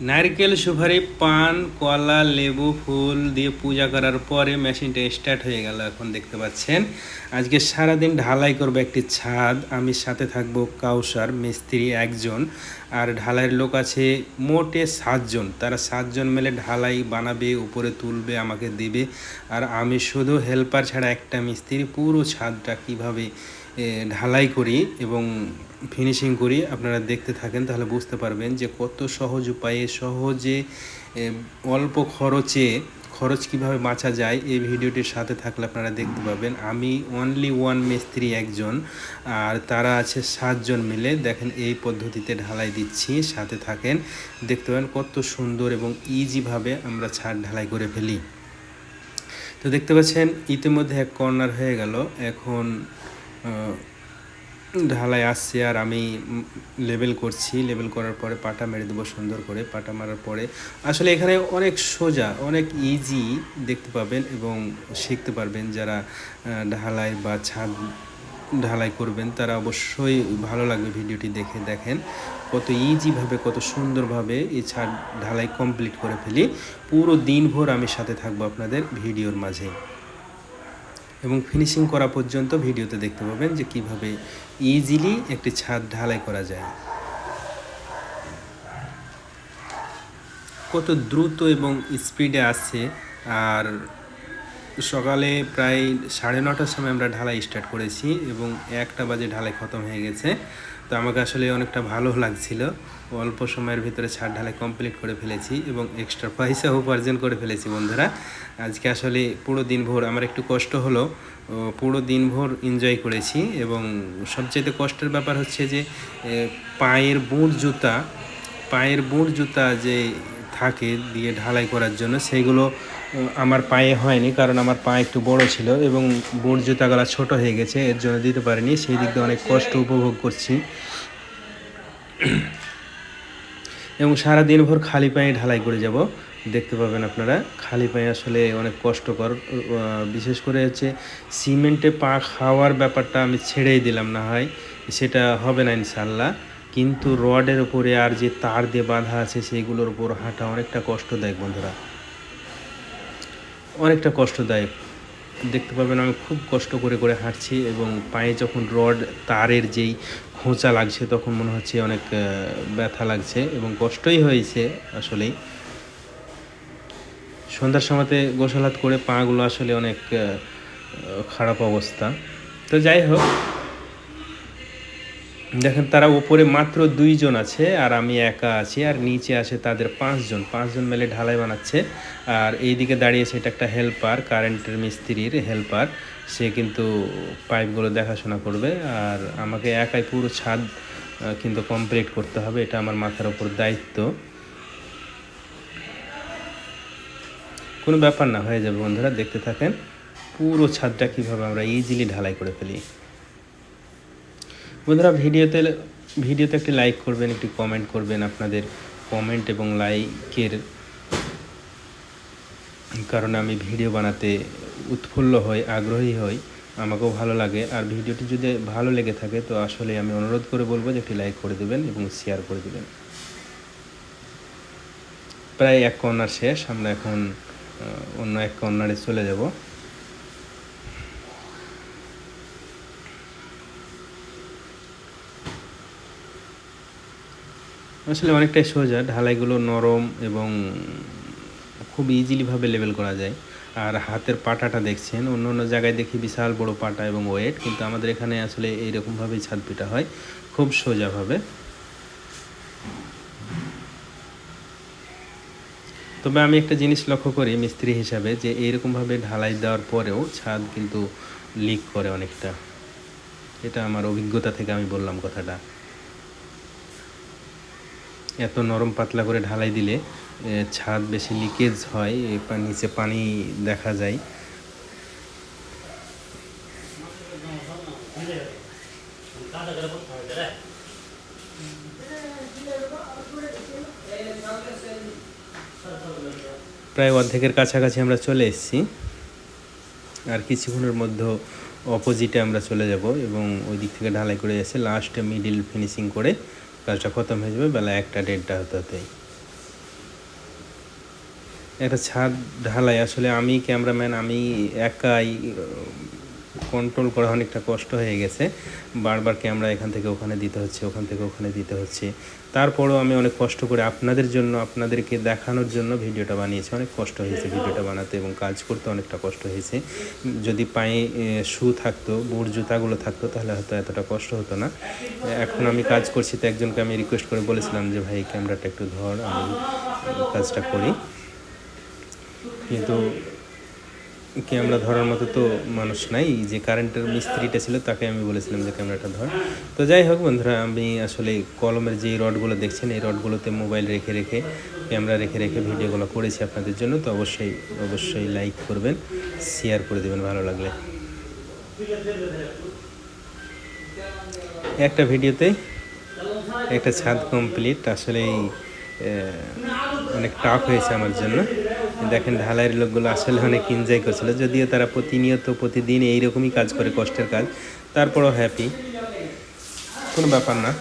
নারকেল সুপারি পান কলা লেবু ফুল দিয়ে পূজা করার পরে মেশিনটা স্টার্ট হয়ে গেল। এখন দেখতে পাচ্ছেন আজকে সারাদিন ঢালাই করবো একটি ছাদ। আমি সাথে থাকবো কাউসার মিস্ত্রি একজন, আর ঢালাইয়ের লোক আছে মোটে 7 জন। তারা 7 জন মিলে ঢালাই বানাবে, উপরে তুলবে, আমাকে দেবে। আর আমি শুধু হেল্পার ছাড়া একটা মিস্ত্রি। পুরো ছাদটা কিভাবে ঢালাই করি এবং ফিনিশিং করি আপনারা দেখতে থাকেন, তাহলে বুঝতে পারবেন যে কত সহজ উপায়ে সহজে অল্প খরচ কিভাবে বাঁচা যায়। এই ভিডিওটির সাথে থাকলে আপনারা দেখতে পাবেন। আমি অনলি ওয়ান মিস্ত্রি একজন, আর তারা আছে 7 জন মিলে। দেখেন এই পদ্ধতিতে ঢালাই দিচ্ছি, সাথে থাকেন, দেখতে পাবেন কত সুন্দর এবং ইজিভাবে আমরা ছাদ ঢালাই করে ফেলি। তো দেখতে পাচ্ছেন ইতিমধ্যে এক কর্নার হয়ে গেল। এখন ঢালাই আসছে আর আমি লেবেল করছি। লেবেল করার পরে পাটা মেরে দেবো সুন্দর করে। পাটা মারার পরে আসলে এখানে অনেক সোজা, অনেক ইজি দেখতে পাবেন এবং শিখতে পারবেন। যারা ঢালাই বা ছাদ ঢালাই করবেন তারা অবশ্যই ভালো লাগবে ভিডিওটি দেখে। দেখেন কত ইজিভাবে, কত সুন্দরভাবে এই ছাদ ঢালাই কমপ্লিট করে ফেলি। পুরো দিনভর আমি সাথে থাকবো আপনাদের ভিডিওর মাঝে, এবং ফিনিশিং করা পর্যন্ত ভিডিওতে দেখতে পাবেন যে কিভাবে ইজিলি একটি ছাদ ঢালাই করা যায়, কত দ্রুত এবং স্পিডে আসছে। আর সকালে প্রায় 9:30টার সময় আমরা ঢালাই স্টার্ট করেছি এবং 1টা বাজে ঢালাই খতম হয়ে গেছে। তো আমাকে আসলে অনেকটা ভালো লাগছিল, অল্প সময়ের ভিতরে ছাদ ঢালাই কমপ্লিট করে ফেলেছি এবং এক্সট্রা পয়সা উপার্জন করে ফেলেছি বন্ধুরা। আজকে আসলে পুরো দিনভর আমার একটু কষ্ট হলো, পুরো দিনভর এনজয় করেছি। এবং সবচেয়ে কষ্টের ব্যাপার হচ্ছে যে পায়ের বুট জুতা যে থাকে দিয়ে ঢালাই করার জন্য, সেইগুলো আমার পায়ে হয়নি, কারণ আমার পা একটু বড় ছিল এবং বুট জুতাগুলো ছোট হয়ে গেছে, এর জন্য দিতে পারিনি। সেই দিক দিয়ে অনেক কষ্ট উপভোগ করছি এবং সারাদিন ভর খালি পায়ে ঢালাই করে যাব। দেখতে পাবেন আপনারা খালি পায়ে আসলে অনেক কষ্টকর। বিশেষ করে হচ্ছে সিমেন্টে পা খাওয়ার ব্যাপারটা আমি ছেড়েই দিলাম, না হয় সেটা হবে না ইনশাল্লাহ। কিন্তু রডের উপরে আর যে তার দিয়ে বাঁধা আছে সেইগুলোর উপর হাঁটা অনেকটা কষ্টদায়ক বন্ধুরা, অনেকটা কষ্টদায়ক। দেখতে পাবেন আমি খুব কষ্ট করে করে হাঁটছি এবং পায়ে যখন রড তারের যেই খোঁচা লাগছে তখন মনে হচ্ছে অনেক ব্যথা লাগছে এবং কষ্টই হয়েছে আসলেই। সন্ধ্যার সময়তে গোসল হাত করে পাগুলো আসলে অনেক খারাপ অবস্থা। তো যাই হোক, দেখেন তারা উপরে মাত্র 2 জন আছে আর আমি একা আছি, আর নিচে আছে তাদের 5 জন মিলে ঢালাই বানাচ্ছে। আর এইদিকে দাঁড়িয়েছে এটা একটা হেল্পার, কারেন্টের মিস্ত্রির হেল্পার। সে কিন্তু পাইপগুলো দেখাশোনা করবে, আর আমাকে একাই পুরো ছাদ কিন্তু কমপ্লিট করতে হবে, এটা আমার মাথার উপর দায়িত্ব। কোনো ব্যাপার না, হয়ে যাবে বন্ধুরা, দেখতে থাকেন পুরো ছাদটা কীভাবে আমরা ইজিলি ঢালাই করে ফেলি। বন্ধুরা ভিডিওতে একটি লাইক করবেন, একটি কমেন্ট করবেন। আপনাদের কমেন্ট এবং লাইকের কারণে আমি ভিডিও বানাতে উৎফুল্ল হই, আগ্রহী হই, আমাকেও ভালো লাগে। আর ভিডিওটি যদি ভালো লেগে থাকে তো আসলে আমি অনুরোধ করে বলবো যে একটি লাইক করে দেবেন এবং শেয়ার করে দেবেন। প্রায় এক কর্নার শেষ, আমরা এখন অন্য এক কর্নারে চলে যাব। আসলে অনেকটাই সোজা, ঢালাইগুলো নরম এবং খুব ইজিলিভাবে লেবেল করা যায়। আর হাতের পাটাটা দেখছেন, অন্য অন্য জায়গায় দেখি বিশাল বড় পাটা এবং ওয়েট, কিন্তু আমাদের এখানে আসলে এইরকমভাবেই ছাদ পিটা হয়, খুব সোজাভাবে। তবে আমি একটা জিনিস লক্ষ্য করি মিস্ত্রি হিসাবে, যে এইরকমভাবে ঢালাই দেওয়ার পরেও ছাদ কিন্তু লিক করে অনেকটা। এটা আমার অভিজ্ঞতা থেকে আমি বললাম কথাটা। এত নরম পাতলা করে ঢালাই দিলে ছাদ বেশি লিকেজ হয়, নিচে পানি দেখা যায়। প্রায় অর্ধেকের কাছাকাছি আমরা চলে এসেছি, আর কিছুক্ষণের মধ্যে অপোজিটে আমরা চলে যাব এবং ওই দিক থেকে ঢালাই করে এসে লাস্টে মিডিল ফিনিশিং করে কাজটা খতম হয়ে যাবে বেলা 1টা 1:30 হতে হতেই। একটা ছাদ ঢালাই আসলে আমি ক্যামেরাম্যান, আমি একাই কন্ট্রোল করা অনেকটা কষ্ট হয়ে গেছে। বারবার ক্যামেরা এখান থেকে ওখানে দিতে হচ্ছে, ওখান থেকে ওখানে দিতে হচ্ছে। তারপরেও আমি অনেক কষ্ট করে আপনাদের জন্য, আপনাদেরকে দেখানোর জন্য ভিডিওটা বানিয়েছি। অনেক কষ্ট হয়েছে ভিডিওটা বানাতে এবং কাজ করতে অনেকটা কষ্ট হয়েছে। যদি পায়ে শু থাকতো, বুট জুতাগুলো থাকতো, তাহলে হয়তো এতটা কষ্ট হতো না। এখন আমি কাজ করছি, তো একজনকে আমি রিকোয়েস্ট করে বলেছিলাম যে ভাই ক্যামেরাটা একটু ধর, আমি কাজটা করি। কিন্তু ক্যামেরা ধরার মতো তো মানুষ নাই। যে কারেন্টের মিস্ত্রিটা ছিল তাকে আমি বলেছিলাম যে ক্যামেরাটা ধর। তো যাই হোক বন্ধুরা, আমি আসলে কলমের যে রডগুলো দেখছেন, এই রডগুলোতে মোবাইল রেখে রেখে, ক্যামেরা রেখে রেখে ভিডিওগুলো করেছি আপনাদের জন্য। তো অবশ্যই অবশ্যই লাইক করবেন, শেয়ার করে দেবেন ভালো লাগলে। একটা ভিডিওতে একটা ছাদ কমপ্লিট। আসলেই অনেক টাফ হয়েছে আমার জন্য। দেখেন ঢালাইয়ের লোকগুলো আসলে অনেক এনজয় করছিল, যদিও তারা প্রতিনিয়ত প্রতিদিন এইরকমই কাজ করে, কষ্টের কাজ, তারপরও হ্যাপি, কোনো ব্যাপার না।